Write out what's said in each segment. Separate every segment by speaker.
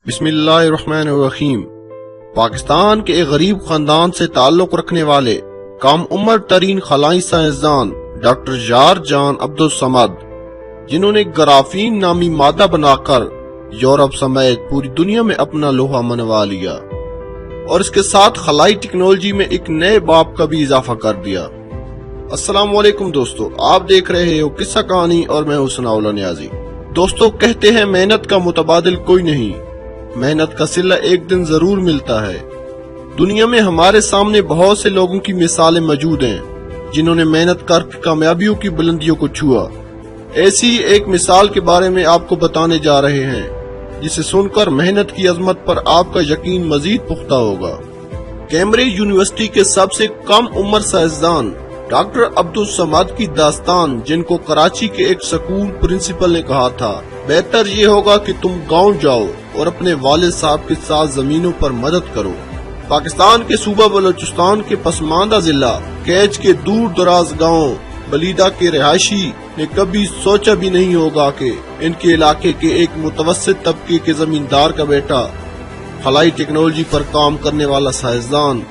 Speaker 1: بسم اللہ الرحمن الرحیم۔ پاکستان کے ایک غریب خاندان سے تعلق رکھنے والے کم عمر ترین خلائی سائنسدان ڈاکٹر یار جان عبدالصمد، جنہوں نے گرافین نامی مادہ بنا کر یورپ سمیت پوری دنیا میں اپنا لوہا منوا لیا اور اس کے ساتھ خلائی ٹیکنالوجی میں ایک نئے باب کا بھی اضافہ کر دیا۔ السلام علیکم دوستو، آپ دیکھ رہے ہو قصہ کہانی اور میں ہوں ثناءاللہ نیازی۔ دوستو، کہتے ہیں محنت کا متبادل کوئی نہیں، محنت کا صلہ ایک دن ضرور ملتا ہے۔ دنیا میں ہمارے سامنے بہت سے لوگوں کی مثالیں موجود ہیں جنہوں نے محنت کر کے کامیابیوں کی بلندیوں کو چھوا۔ ایسی ایک مثال کے بارے میں آپ کو بتانے جا رہے ہیں جسے سن کر محنت کی عظمت پر آپ کا یقین مزید پختہ ہوگا۔ کیمبرج یونیورسٹی کے سب سے کم عمر سائنسدان ڈاکٹر عبدالصمد کی داستان، جن کو کراچی کے ایک سکول پرنسپل نے کہا تھا، بہتر یہ ہوگا کہ تم گاؤں جاؤ اور اپنے والد صاحب کے ساتھ زمینوں پر مدد کرو۔ پاکستان کے صوبہ بلوچستان کے پسماندہ ضلع کیچ کے دور دراز گاؤں بلیدہ کے رہائشی نے کبھی سوچا بھی نہیں ہوگا کہ ان کے علاقے کے ایک متوسط طبقے کے زمیندار کا بیٹا خلائی ٹیکنالوجی پر کام کرنے والا سائنسدان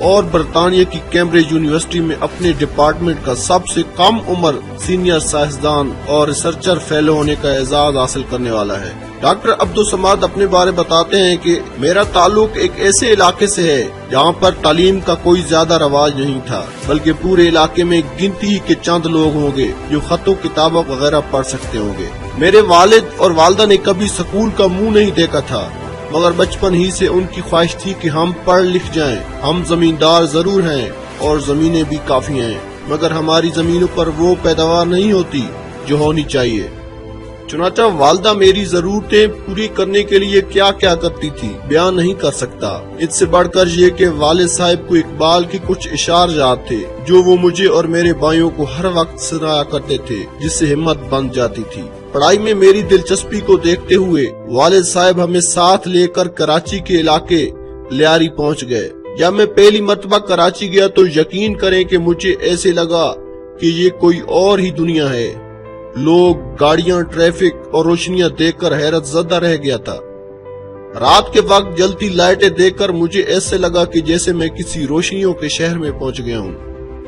Speaker 1: اور برطانیہ کی کیمبرج یونیورسٹی میں اپنے ڈپارٹمنٹ کا سب سے کم عمر سینئر سائنسدان اور ریسرچر فیلو ہونے کا اعزاز حاصل کرنے والا ہے۔ ڈاکٹر عبدالصمد اپنے بارے بتاتے ہیں کہ میرا تعلق ایک ایسے علاقے سے ہے جہاں پر تعلیم کا کوئی زیادہ رواج نہیں تھا، بلکہ پورے علاقے میں گنتی کے چند لوگ ہوں گے جو خط و کتابوں وغیرہ پڑھ سکتے ہوں گے۔ میرے والد اور والدہ نے کبھی سکول کا منہ نہیں دیکھا تھا، مگر بچپن ہی سے ان کی خواہش تھی کہ ہم پڑھ لکھ جائیں۔ ہم زمیندار ضرور ہیں اور زمینیں بھی کافی ہیں، مگر ہماری زمینوں پر وہ پیداوار نہیں ہوتی جو ہونی چاہیے۔ چنانچہ والدہ میری ضرورتیں پوری کرنے کے لیے کیا کیا کرتی تھی بیان نہیں کر سکتا۔ اس سے بڑھ کر یہ کہ والد صاحب کو اقبال کی کچھ اشعار یاد تھے جو وہ مجھے اور میرے بھائیوں کو ہر وقت سنایا کرتے تھے، جس سے ہمت بن جاتی تھی۔ پڑھائی میں میری دلچسپی کو دیکھتے ہوئے والد صاحب ہمیں ساتھ لے کر کراچی کے علاقے لیاری پہنچ گئے۔ جب میں پہلی مرتبہ کراچی گیا تو یقین کریں کہ مجھے ایسے لگا کہ یہ کوئی اور ہی دنیا ہے۔ لوگ، گاڑیاں، ٹریفک اور روشنیاں دیکھ کر حیرت زدہ رہ گیا تھا۔ رات کے وقت جلتی لائٹیں دیکھ کر مجھے ایسے لگا کہ جیسے میں کسی روشنیوں کے شہر میں پہنچ گیا ہوں۔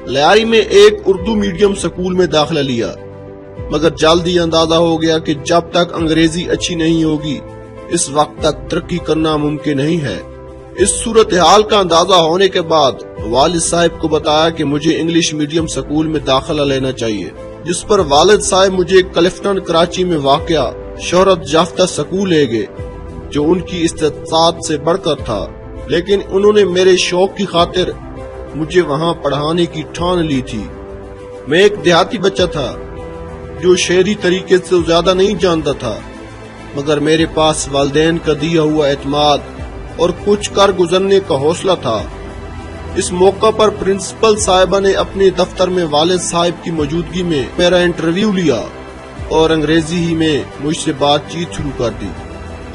Speaker 1: لیاری میں ایک اردو میڈیم سکول میں داخلہ لیا، مگر جلدی اندازہ ہو گیا کہ جب تک انگریزی اچھی نہیں ہوگی اس وقت تک ترقی کرنا ممکن نہیں ہے۔ اس صورتحال کا اندازہ ہونے کے بعد والد صاحب کو بتایا کہ مجھے انگلش میڈیم سکول میں داخلہ لینا چاہیے، جس پر والد صاحب مجھے کلفٹن کراچی میں واقع شہرت یافتہ سکول لے گئے، جو ان کی استطاعت سے بڑھ کر تھا، لیکن انہوں نے میرے شوق کی خاطر مجھے وہاں پڑھانے کی ٹھان لی تھی۔ میں ایک دیہاتی بچہ تھا جو شہری طریقے سے زیادہ نہیں جانتا تھا، مگر میرے پاس والدین کا دیا ہوا اعتماد اور کچھ کر گزرنے کا حوصلہ تھا۔ اس موقع پر پرنسپل صاحبہ نے اپنے دفتر میں والد صاحب کی موجودگی میں میرا انٹرویو لیا اور انگریزی ہی میں مجھ سے بات چیت شروع کر دی۔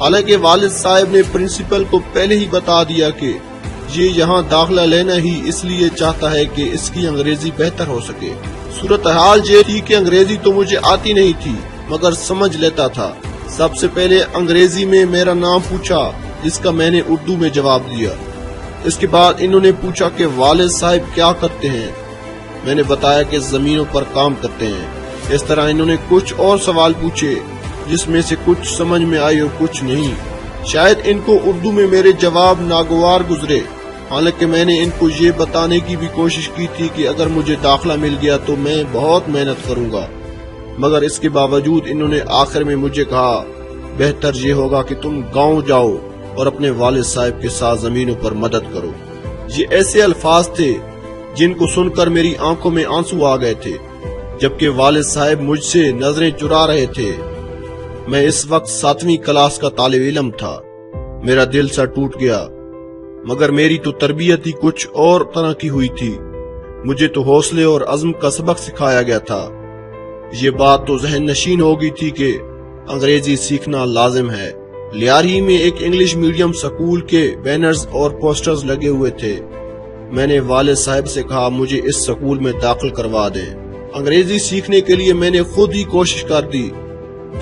Speaker 1: حالانکہ والد صاحب نے پرنسپل کو پہلے ہی بتا دیا کہ یہ یہاں داخلہ لینا ہی اس لیے چاہتا ہے کہ اس کی انگریزی بہتر ہو سکے۔ صورتحال یہ تھی کہ انگریزی تو مجھے آتی نہیں تھی، مگر سمجھ لیتا تھا۔ سب سے پہلے انگریزی میں میرا نام پوچھا، جس کا میں نے اردو میں جواب دیا۔ اس کے بعد انہوں نے پوچھا کہ والد صاحب کیا کرتے ہیں۔ میں نے بتایا کہ زمینوں پر کام کرتے ہیں۔ اس طرح انہوں نے کچھ اور سوال پوچھے، جس میں سے کچھ سمجھ میں آئی اور کچھ نہیں۔ شاید ان کو اردو میں میرے جواب ناگوار گزرے، حالانکہ میں نے ان کو یہ بتانے کی بھی کوشش کی تھی کہ اگر مجھے داخلہ مل گیا تو میں بہت محنت کروں گا، مگر اس کے باوجود انہوں نے آخر میں مجھے کہا، بہتر یہ ہوگا کہ تم گاؤں جاؤ اور اپنے والد صاحب کے ساتھ زمینوں پر مدد کرو۔ یہ ایسے الفاظ تھے جن کو سن کر میری آنکھوں میں آنسو آ گئے تھے، جبکہ والد صاحب مجھ سے نظریں چرا رہے تھے۔ میں اس وقت 7ویں کلاس کا طالب علم تھا۔ میرا دل سا ٹوٹ گیا، مگر میری تو تربیت ہی کچھ اور طرح کی ہوئی تھی۔ مجھے تو حوصلے اور عزم کا سبق سکھایا گیا تھا۔ یہ بات تو ذہن نشین ہو گئی تھی کہ انگریزی سیکھنا لازم ہے۔ لیاری میں ایک انگلش میڈیم سکول کے بینرز اور پوسٹرز لگے ہوئے تھے۔ میں نے والد صاحب سے کہا مجھے اس سکول میں داخل کروا دیں۔ انگریزی سیکھنے کے لیے میں نے خود ہی کوشش کر دی۔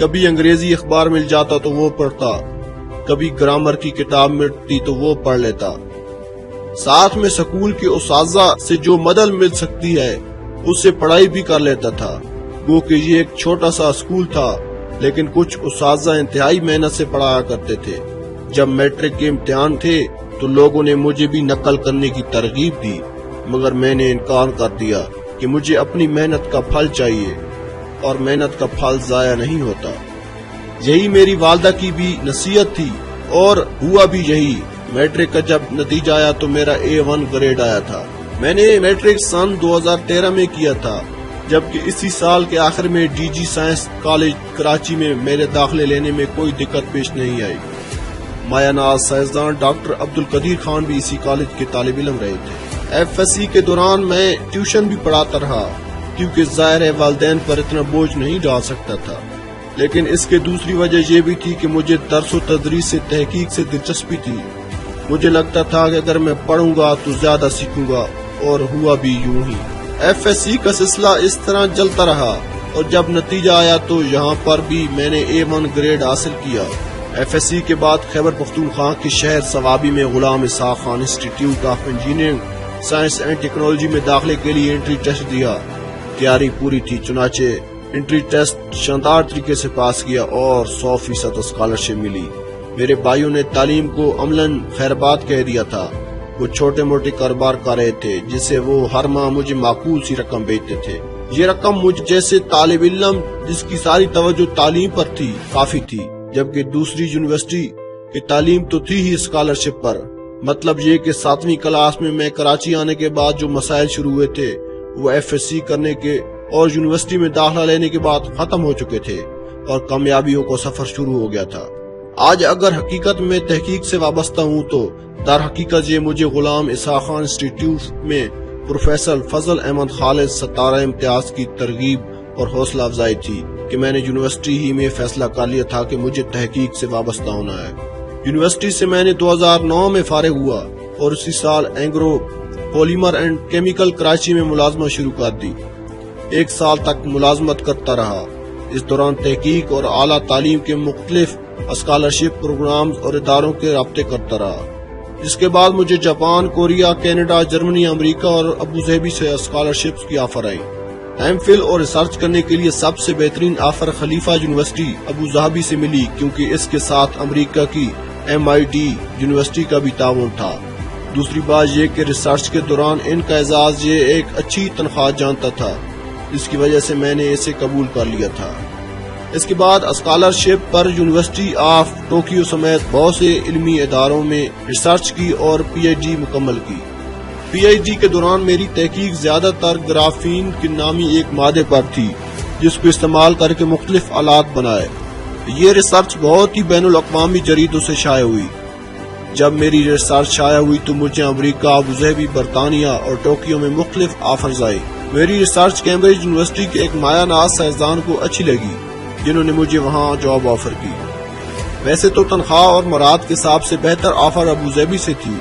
Speaker 1: کبھی انگریزی اخبار مل جاتا تو وہ پڑھتا، کبھی گرامر کی کتاب ملتی تو وہ پڑھ لیتا۔ ساتھ میں سکول کے اساتذہ سے جو مدد مل سکتی ہے اس سے پڑھائی بھی کر لیتا تھا۔ گو کہ یہ ایک چھوٹا سا اسکول تھا، لیکن کچھ اساتذہ انتہائی محنت سے پڑھایا کرتے تھے۔ جب میٹرک کے امتحان تھے تو لوگوں نے مجھے بھی نقل کرنے کی ترغیب دی، مگر میں نے انکار کر دیا کہ مجھے اپنی محنت کا پھل چاہیے، اور محنت کا پھل ضائع نہیں ہوتا۔ یہی میری والدہ کی بھی نصیحت تھی، اور ہوا بھی یہی۔ میٹرک کا جب نتیجہ آیا تو میرا A1 گریڈ آیا تھا۔ میں نے میٹرک سن 2013 میں کیا تھا، جبکہ اسی سال کے آخر میں DG سائنس کالج کراچی میں میرے داخلے لینے میں کوئی دقت پیش نہیں آئی۔ مایہ ناز سائنسدان ڈاکٹر عبدالقدیر خان بھی اسی کالج کے طالب علم رہے تھے۔ FSC کے دوران میں ٹیوشن بھی پڑھاتا رہا، کیونکہ ظاہر ہے والدین پر اتنا بوجھ نہیں ڈال سکتا تھا، لیکن اس کے دوسری وجہ یہ بھی تھی کہ مجھے درس و تدریس سے تحقیق سے دلچسپی تھی۔ مجھے لگتا تھا کہ اگر میں پڑھوں گا تو زیادہ سیکھوں گا، اور ہوا بھی یوں ہی۔ FSC کا سلسلہ اس طرح چلتا رہا، اور جب نتیجہ آیا تو یہاں پر بھی میں نے A1 گریڈ حاصل کیا۔ FSC کے بعد خیبر پختونخوا کے شہر صوابی میں Ghulam Ishaq Khan institute of engineering science and technology میں داخلے کے لیے انٹری ٹیسٹ دیا۔ تیاری پوری تھی، چنانچہ انٹری ٹیسٹ شاندار طریقے سے پاس کیا اور 100% اسکالرشپ ملی۔ میرے بھائیوں نے تعلیم کو عملاً خیربات کہہ دیا تھا۔ وہ چھوٹے موٹے کاروبار کر رہے تھے، جس سے وہ ہر ماہ مجھے معقول سی رقم بھیجتے تھے۔ یہ رقم مجھ جیسے طالب علم جس کی ساری توجہ تعلیم پر تھی کافی تھی، جبکہ دوسری یونیورسٹی کی تعلیم تو تھی ہی اسکالرشپ پر۔ مطلب یہ کہ 7ویں کلاس میں کراچی آنے کے بعد جو مسائل شروع ہوئے تھے وہ FSC کرنے کے اور یونیورسٹی میں داخلہ لینے کے بعد ختم ہو چکے تھے، اور کامیابیوں کا سفر شروع ہو گیا تھا۔ آج اگر حقیقت میں تحقیق سے وابستہ ہوں تو در حقیقت یہ مجھے غلام اسحاق خان انسٹیٹیوٹ میں پروفیسر فضل احمد خالد ستارہ امتیاز کی ترغیب اور حوصلہ افزائی تھی کہ میں نے یونیورسٹی ہی میں فیصلہ کر لیا تھا کہ مجھے تحقیق سے وابستہ ہونا ہے۔ یونیورسٹی سے میں نے 2009 میں فارغ ہوا اور اسی سال Engro polymer and chemical Karachi میں ملازمت شروع کر دی۔ 1 سال تک ملازمت کرتا رہا۔ اس دوران تحقیق اور اعلیٰ تعلیم کے مختلف اسکالرشپ پروگرامز اور اداروں کے رابطے کرتا رہا، جس کے بعد مجھے جاپان، کوریا، کینیڈا، جرمنی، امریکہ اور ابوظہبی سے اسکالرشپس کی آفر آئی۔ MPhil اور ریسرچ کرنے کے لیے سب سے بہترین آفر خلیفہ یونیورسٹی ابوظہبی سے ملی، کیونکہ اس کے ساتھ امریکہ کی MIT یونیورسٹی کا بھی تعاون تھا۔ دوسری بات یہ کہ ریسرچ کے دوران ان کا اعزاز یہ ایک اچھی تنخواہ جانتا تھا، جس کی وجہ سے میں نے اسے قبول کر لیا تھا۔ اس کے بعد scholarship per university of Tokyo سمیت بہت سے علمی اداروں میں ریسرچ کی اور PhD مکمل کی۔ PhD کے دوران میری تحقیق زیادہ تر گرافین کے نامی ایک مادے پر تھی، جس کو استعمال کر کے مختلف آلات بنائے۔ یہ ریسرچ بہت ہی بین الاقوامی جریدوں سے شائع ہوئی۔ جب میری ریسرچ شائع ہوئی تو مجھے امریکہ، ابوظہبی، برطانیہ اور ٹوکیو میں مختلف آفرز آئی۔ میری ریسرچ کیمبرج یونیورسٹی کے ایک مایہ ناز سائنسدان کو اچھی لگی، جنہوں نے مجھے وہاں جاب آفر کی۔ ویسے تو تنخواہ اور مراد کے حساب سے بہتر آفر ابوظہبی سے تھی،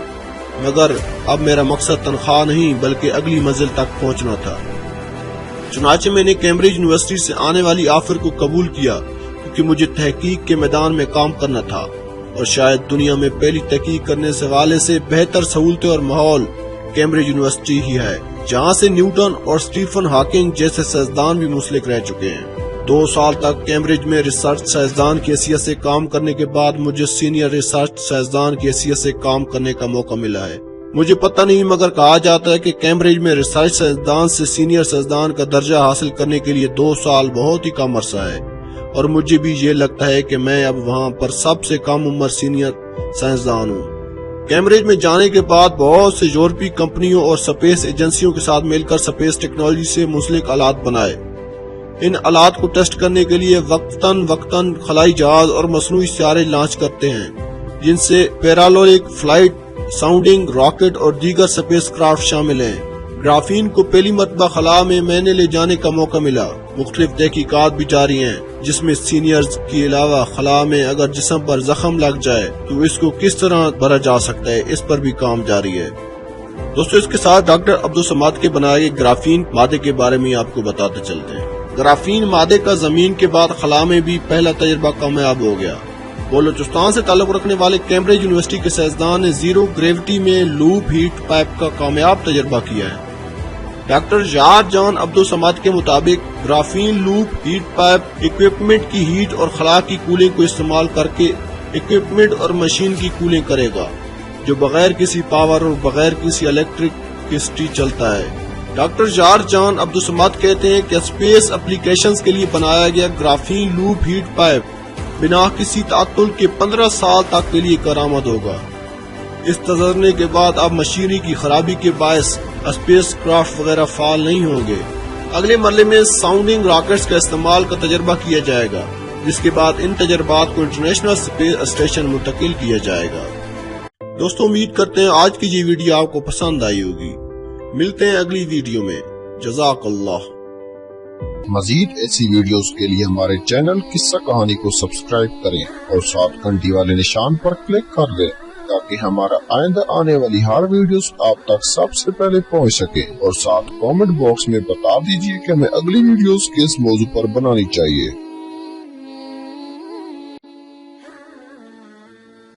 Speaker 1: مگر اب میرا مقصد تنخواہ نہیں بلکہ اگلی منزل تک پہنچنا تھا۔ چنانچہ میں نے کیمبرج یونیورسٹی سے آنے والی آفر کو قبول کیا، کیونکہ مجھے تحقیق کے میدان میں کام کرنا تھا، اور شاید دنیا میں پہلی تحقیق کرنے سے حوالے سے بہتر سہولتیں اور ماحول کیمبرج یونیورسٹی ہی ہے، جہاں سے نیوٹن اور اسٹیفن ہاکنگ جیسے سائنسدان بھی منسلک رہ چکے ہیں۔ 2 سال تک کیمبرج میں ریسرچ سائنسدان کی حیثیت سے کام کرنے کے بعد مجھے سینئر ریسرچ سائنسدان کی حیثیت سے کام کرنے کا موقع ملا ہے۔ مجھے پتہ نہیں، مگر کہا جاتا ہے کہ کیمبرج میں ریسرچ سائنسدان سے سینئر سائنسدان کا درجہ حاصل کرنے کے لیے 2 سال بہت ہی کم عرصہ ہے، اور مجھے بھی یہ لگتا ہے کہ میں اب وہاں پر سب سے کم عمر سینئر سائنسدان ہوں۔ کیمبرج میں جانے کے بعد بہت سے یورپی کمپنیوں اور سپیس ایجنسیوں کے ساتھ مل کر سپیس ٹیکنالوجی سے منسلک آلات بنائے۔ ان آلات کو ٹیسٹ کرنے کے لیے وقتاً خلائی جہاز اور مصنوعی سیارے لانچ کرتے ہیں، جن سے پیرالولک فلائٹ، ساؤنڈنگ راکٹ اور دیگر سپیس کرافٹ شامل ہیں۔ گرافین کو پہلی مرتبہ خلا میں نے لے جانے کا موقع ملا۔ مختلف تحقیقات بھی جاری ہیں، جس میں سینئرز کے علاوہ خلا میں اگر جسم پر زخم لگ جائے تو اس کو کس طرح بھرا جا سکتا ہے، اس پر بھی کام جاری ہے۔ دوستو، اس کے ساتھ ڈاکٹر عبدالصمد کے بنائے گئے گرافین مادے کے بارے میں آپ کو بتاتے چلتے ہیں۔ گرافین مادے کا زمین کے بعد خلا میں بھی پہلا تجربہ کامیاب ہو گیا۔ بلوچستان سے تعلق رکھنے والے کیمبرج یونیورسٹی کے سائنسدان نے زیرو گریوٹی میں لوپ ہیٹ پائپ کا کامیاب تجربہ کیا ہے۔ ڈاکٹر جار جان عبدالصمد کے مطابق graphene loop heat pipe equipment کی ہیٹ اور خلا کی کولنگ کو استعمال کر کے اکوپمنٹ اور مشین کی کولنگ کرے گا، جو بغیر کسی پاور اور بغیر کسی الیکٹرکسٹی چلتا ہے۔ ڈاکٹر جار جان عبدالصمد کہتے ہیں کہ اسپیس اپلیکیشنز کے لیے بنایا گیا گرافین لوپ ہیٹ پائپ بنا کسی تعطل کے 15 سال تک کے لیے کارآمد ہوگا۔ اس تجربے کے بعد اب مشینری کی خرابی کے باعث اسپیس کرافٹ وغیرہ فعال نہیں ہوں گے۔ اگلے مرحلے میں ساؤنڈنگ راکٹس کا استعمال کا تجربہ کیا جائے گا، جس کے بعد ان تجربات کو انٹرنیشنل اسپیس اسٹیشن منتقل کیا جائے گا۔ دوستوں، امید کرتے ہیں آج کی یہ ویڈیو آپ کو پسند آئی ہوگی۔ ملتے ہیں اگلی ویڈیو میں۔ جزاک اللہ۔
Speaker 2: مزید ایسی ویڈیوز کے لیے ہمارے چینل قصہ کہانی کو سبسکرائب کریں اور ساتھ گھنٹی والے نشان پر کلک کر دیں تاکہ ہمارا آئندہ آنے والی ہر ویڈیوز آپ تک سب سے پہلے پہنچ سکے، اور ساتھ کامنٹ باکس میں بتا دیجیے کہ ہمیں اگلی ویڈیوز کس موضوع پر بنانی چاہیے۔